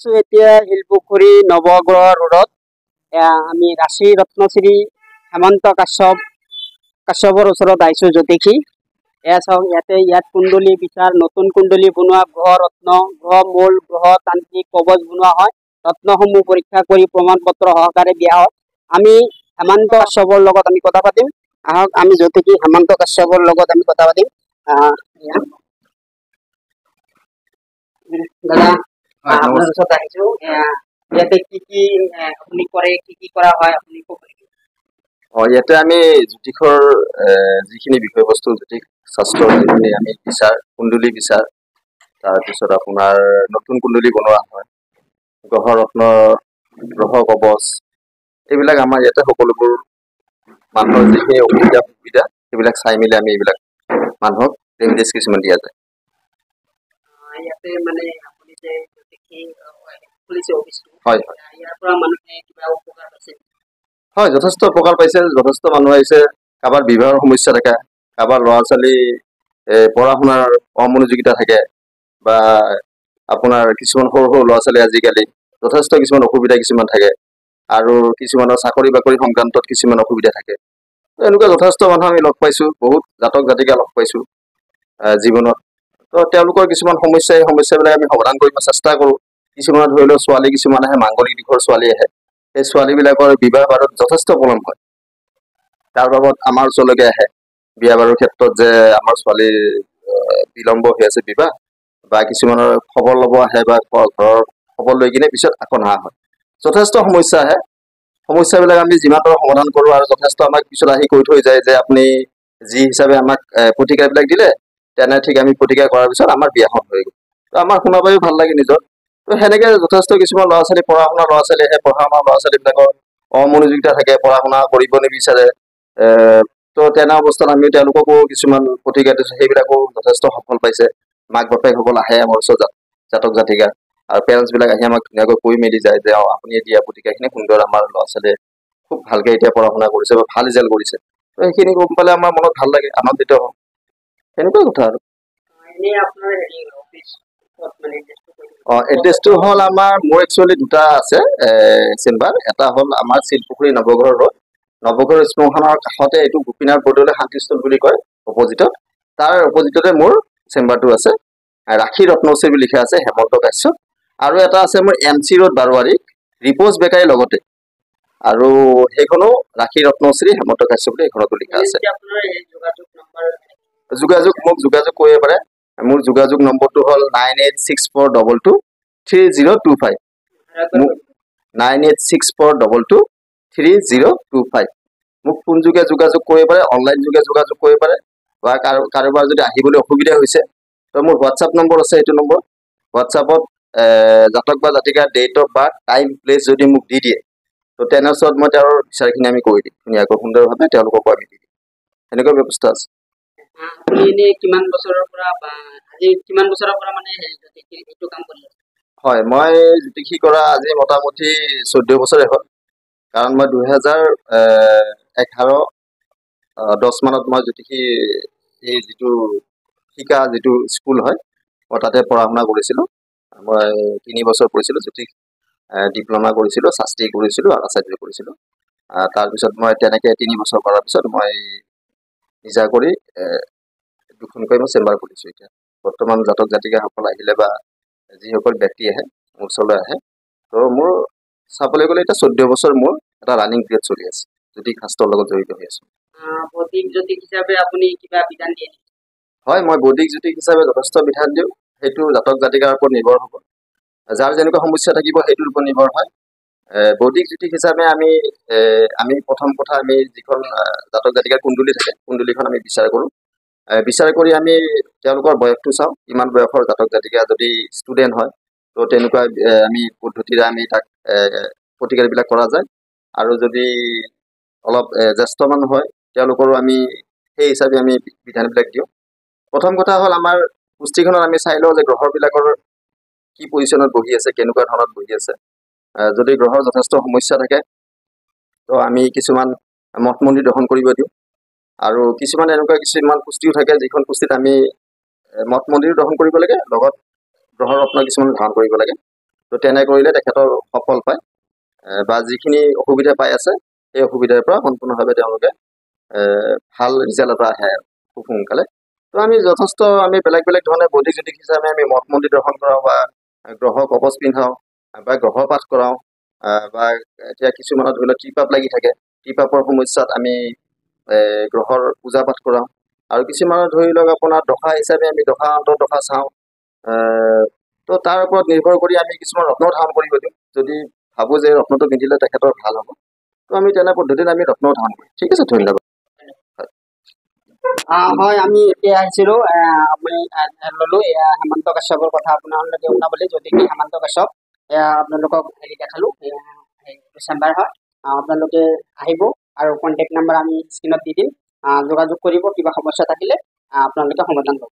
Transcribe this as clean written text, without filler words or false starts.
এতিয়া শিলপুখুৰী নৱগ্ৰহ ৰোডত আমি ৰাশি ৰত্নশ্ৰী হেমন্ত কাশ্যপৰ ওচৰত আহিছোঁ জ্যোতিষী। এয়া চাওক, ইয়াত কুণ্ডলী বিচাৰ, নতুন কুণ্ডলী বনোৱা, গ্ৰহ ৰত্ন, গ্ৰহ মূল, গ্ৰহ তান্ত্ৰিক কবচ বনোৱা হয়। ৰত্নসমূহ পৰীক্ষা কৰি প্ৰমাণ পত্ৰ সহকাৰে দিয়া হয়। আমি হেমন্ত কাশ্যপৰ লগত আমি কথা পাতিম। আহক আমি জ্যোতিষী হেমন্ত কাশ্যপৰ লগত আমি কথা পাতিম। দাদা, আপোনাৰ ওচৰত আহিছোঁ। ইয়াতে কি কি আপুনি কৰে, কি কি কৰা হয় আপুনি ক'ব নেকি? ইয়াতে আমি জ্যোতিষৰ যিখিনি বিষয়বস্তু, জ্যোতিষ শাস্ত্ৰৰ যিখিনি আমি বিচাৰ, কুণ্ডলী বিচাৰ, তাৰপিছত আপোনাৰ নতুন কুণ্ডলী বনোৱা হয়, গ্ৰহ ৰত্ন, গ্ৰহ কবচ, এইবিলাক আমাৰ ইয়াতে সকলোবোৰ মানুহৰ যিখিনি সুবিধা সেইবিলাক চাই মেলি আমি এইবিলাক মানুহক ৰেমিডিছ কিছুমান দিয়া যায়। ইয়াতে মানে আপুনি যে খুলিছে অফিচটো, হয় ইয়াৰ পৰা মানুহে কিবা উপকাৰ পাইছে? হয়, যথেষ্ট উপকাৰ পাইছে। যথেষ্ট মানুহ আহিছে। কাৰোবাৰ বিবাহৰ সমস্যা থাকে, কাৰোবাৰ ল'ৰা ছোৱালী পঢ়া শুনাৰ অমনোযোগিতা থাকে, বা আপোনাৰ কিছুমান সৰু সৰু ল'ৰা ছোৱালী আজিকালি যথেষ্ট কিছুমান অসুবিধা কিছুমান থাকে, আৰু কিছুমানৰ চাকৰি বাকৰি সংক্ৰান্তত কিছুমান অসুবিধা থাকে। এনেকুৱা যথেষ্ট মানুহ আমি লগ পাইছোঁ, বহুত জাতক জাতিকা লগ পাইছোঁ জীৱনত। তো তেওঁলোকৰ কিছুমান সমস্যা, এই সমস্যাবিলাক আমি সমাধান কৰিব চেষ্টা কৰোঁ। কিছুমানে ধৰি লওক ছোৱালী কিছুমান আহে, মাংগলিক দিশৰ ছোৱালী আহে, সেই ছোৱালীবিলাকৰ বিবাহ বাৰুত যথেষ্ট পলম হয়। তাৰ বাবদ আমাৰ ওচৰলৈকে আহে বিয়া বাৰুৰ ক্ষেত্ৰত, যে আমাৰ ছোৱালীৰ বিলম্ব হৈ আছে বিবাহ, বা কিছুমানৰ খবৰ ল'ব আহে, বা ঘৰৰ খবৰ লৈ কিনে পিছত আকৌ নহা হয়। যথেষ্ট সমস্যা আহে। সমস্যাবিলাক আমি যিমান পাৰোঁ সমাধান কৰোঁ, আৰু যথেষ্ট আমাক পিছত আহি কৈ থৈ যায় যে আপুনি যি হিচাপে আমাক প্ৰতিকাৰবিলাক দিলে, তেনে ঠিক আমি প্ৰতিকাৰ কৰাৰ পিছত আমাৰ বিয়াখন হৈ গ'ল। তো আমাৰ শুনা পায়ো ভাল লাগে নিজৰ। তো সেনেকৈ যথেষ্ট কিছুমান ল'ৰা ছোৱালী, পঢ়া শুনা ল'ৰা ছোৱালী আহে, পঢ়া শুনা ল'ৰা ছোৱালীবিলাকৰ অমনোযোগিতা থাকে, পঢ়া শুনা কৰিব নিবিচাৰে। তো তেনে অৱস্থাত আমি তেওঁলোককো কিছুমান প্ৰতিকাৰ দিছোঁ, সেইবিলাকো যথেষ্ট সফল পাইছে। মাক বাপেকসকল আহে আমাৰ ওচৰত, জাতক জাতিকা আৰু পেৰেণ্টছবিলাক আহি আমাক ধুনীয়াকৈ কৈ মেলি যায় যে আপুনি দিয়া প্ৰতিকাৰখিনি সুন্দৰ, আমাৰ ল'ৰা ছোৱালীয়ে খুব ভালকৈ এতিয়া পঢ়া শুনা কৰিছে বা ভাল ৰিজাল্ট কৰিছে। তো সেইখিনি গম পালে আমাৰ মনত ভাল লাগে, আনন্দিত হওঁ। সেনেকুৱা কথা আৰু। এড্ৰেছটো হ'ল মোৰ একচুৱেলি দুটা আছে চেম্বাৰ। এটা হ'ল আমাৰ শিলপুখুৰী নৱগ্ৰহ ৰোড, নৱগ্ৰহ স্মশানৰ কাষতে, এইটো গোপীনাথ বৰদলৈ শান্তিস্থল বুলি কয়, অপজিটত। তাৰ অপজিটতে মোৰ চেম্বাৰটো আছে। ৰাশি ৰত্নশ্ৰী বুলি লিখা আছে, হেমন্ত কাশ্যপ। আৰু এটা আছে মোৰ MC ৰোড বাৰোৱাৰী, ৰিপ'জ বেকাৰীৰ লগতে, আৰু সেইখনো ৰাশি ৰত্নশ্ৰী হেমন্ত কাশ্যপ বুলি এইখনতো লিখা আছে। যোগাযোগ কৰিব পাৰে। মোৰ যোগাযোগ নম্বৰটো হ'ল 9864223025। 9864223025। মোক ফোনযোগে যোগাযোগ কৰিব পাৰে, অনলাইন যোগে যোগাযোগ কৰিব পাৰে, বা কাৰোবাৰ যদি আহিবলৈ অসুবিধা হৈছে, তো মোৰ হোৱাটছআপ নম্বৰ আছে। এইটো নম্বৰ হোৱাটছআপত জাতক বা জাতিকাৰ date of birth, time, place যদি মোক দি দিয়ে, তো তেনেস্থলত মই তেওঁৰ বিচাৰখিনি আমি কৰি দিম ধুনীয়াকৈ, সুন্দৰভাৱে তেওঁলোককো আমি দি দিম। সেনেকুৱা ব্যৱস্থা আছে। হয়, মই জ্যোতিষী কৰা আজি মোটামুটি 14 বছৰে হ'ল। কাৰণ মই 2011-10 মানত মই জ্যোতিষী, এই যিটো শিকা যিটো স্কুল হয়, মই তাতে পঢ়া শুনা কৰিছিলোঁ। মই 3 বছৰ পঢ়িছিলোঁ, জ্যোতিষ ডিপ্ল'মা কৰিছিলোঁ, শাস্ত্ৰী কৰিছিলোঁ, আৰু আচাৰ্য কৰিছিলোঁ। তাৰপিছত মই তেনেকৈ 3 বছৰ কৰাৰ পিছত মই নিজা কৰি দুখনকৈ মই চেম্বাৰ খুলিছোঁ এতিয়া। বৰ্তমান জাতক জাতিকাসকল আহিলে বা যিসকল ব্যক্তি আহে মোৰ ওচৰলৈ আহে, তো মোৰ চাবলৈ গ'লে এতিয়া 14 বছৰ মোৰ এটা ৰানিং পিৰিয়ড চলি আছে, জ্যোতিষ শাস্ত্ৰৰ লগত জড়িত হৈ আছোঁ। বৌদ্ধিক জ্যোতিষ হিচাপে আপুনি কিবা বিধান দিয়ে? হয়, মই বৌদ্ধিক জ্যোতিষ হিচাপে যথেষ্ট বিধান দিওঁ। সেইটো জাতক জাতিকাৰ ওপৰত নিৰ্ভৰ হ'ব, যাৰ যেনেকুৱা সমস্যা থাকিব সেইটোৰ ওপৰত নিৰ্ভৰ হয়। বৌদ্ধিক জ্যোতিষ হিচাপে আমি প্ৰথম কথা, আমি যিখন জাতক জাতিকাৰ কুণ্ডলী থাকে, কুণ্ডলীখন আমি বিচাৰ কৰোঁ। বিচাৰ কৰি আমি তেওঁলোকৰ বয়সটো চাওঁ, কিমান বয়সৰ জাতক জাতিকা। যদি ষ্টুডেণ্ট হয়, তো তেনেকুৱা আমি পদ্ধতিৰে আমি তাক প্ৰতিকাৰবিলাক কৰা যায়। আৰু যদি অলপ জ্যেষ্ঠ মানুহ হয়, তেওঁলোকৰো আমি সেই হিচাপে আমি বিধানবিলাক দিওঁ। প্ৰথম কথা হ'ল, আমাৰ পুষ্টিখনত আমি চাই লওঁ যে গ্ৰহবিলাকৰ কি পজিশ্যনত বহি আছে, কেনেকুৱা ধৰণত বহি আছে। যদি গ্ৰহৰ যথেষ্ট সমস্যা থাকে, তো আমি কিছুমান মঠ মন্দিৰ দৰ্শন কৰিব দিওঁ। আৰু কিছুমান পুষ্টিও থাকে, যিখন পুষ্টিত আমি মঠ মন্দিৰো দৰ্শন কৰিব লাগে, লগত গ্ৰহৰ ৰত্ন কিছুমান ধাৰণ কৰিব লাগে। তো তেনে কৰিলে তেখেতৰ সফল পায় বা যিখিনি অসুবিধা পাই আছে সেই অসুবিধাৰ পৰা সম্পূৰ্ণভাৱে তেওঁলোকে ভাল ৰিজাল্ট এটা আহে খুব সোনকালে। তো আমি যথেষ্ট আমি বেলেগ বেলেগ ধৰণে বৌদ্ধিক জ্যোতিষ হিচাপে আমি মঠ মন্দিৰ দৰ্শন কৰাওঁ বা গ্ৰহ কবচ পিন্ধাওঁ বা গ্ৰহ পাঠ কৰাওঁ বা এতিয়া কিছুমানৰ ধৰি লওক ত্ৰিপাপ লাগি থাকে, ত্ৰিপাপৰ সমস্যাত আমি গ্ৰহৰ পূজা পাঠ কৰাওঁ। আৰু কিছুমানৰ ধৰি লওক আপোনাৰ দশা হিচাপে আমি দশা অন্তৰ্দশা চাওঁ। তো তাৰ ওপৰত নিৰ্ভৰ কৰি আমি কিছুমান ৰত্ন ধাৰণ কৰিব দিওঁ। যদি ভাবোঁ যে ৰত্নটো পিন্ধিলে তেখেতৰ ভাল হ'ব, তো আমি তেনে পদ্ধতিত আমি ৰত্ন ধাৰণ কৰিম। ঠিক আছে, ধন্যবাদ। হয়, আমি এতিয়া আহিছিলোঁ আপুনি ল'লো হেমন্ত কাশ্যপৰ কথা আপোনালোকে শুনাবলৈ, জ্যোতিষী হেমন্ত কাশ্যপ আপোনালোকক দেখালোঁ চেম্বাৰ হয়। আপোনালোকে আহিব আৰু কণ্টেক্ট নাম্বাৰ আমি স্ক্ৰীণত দি দিম, যোগাযোগ কৰিব, কিবা সমস্যা থাকিলে আপোনালোকে সমাধান কৰিব।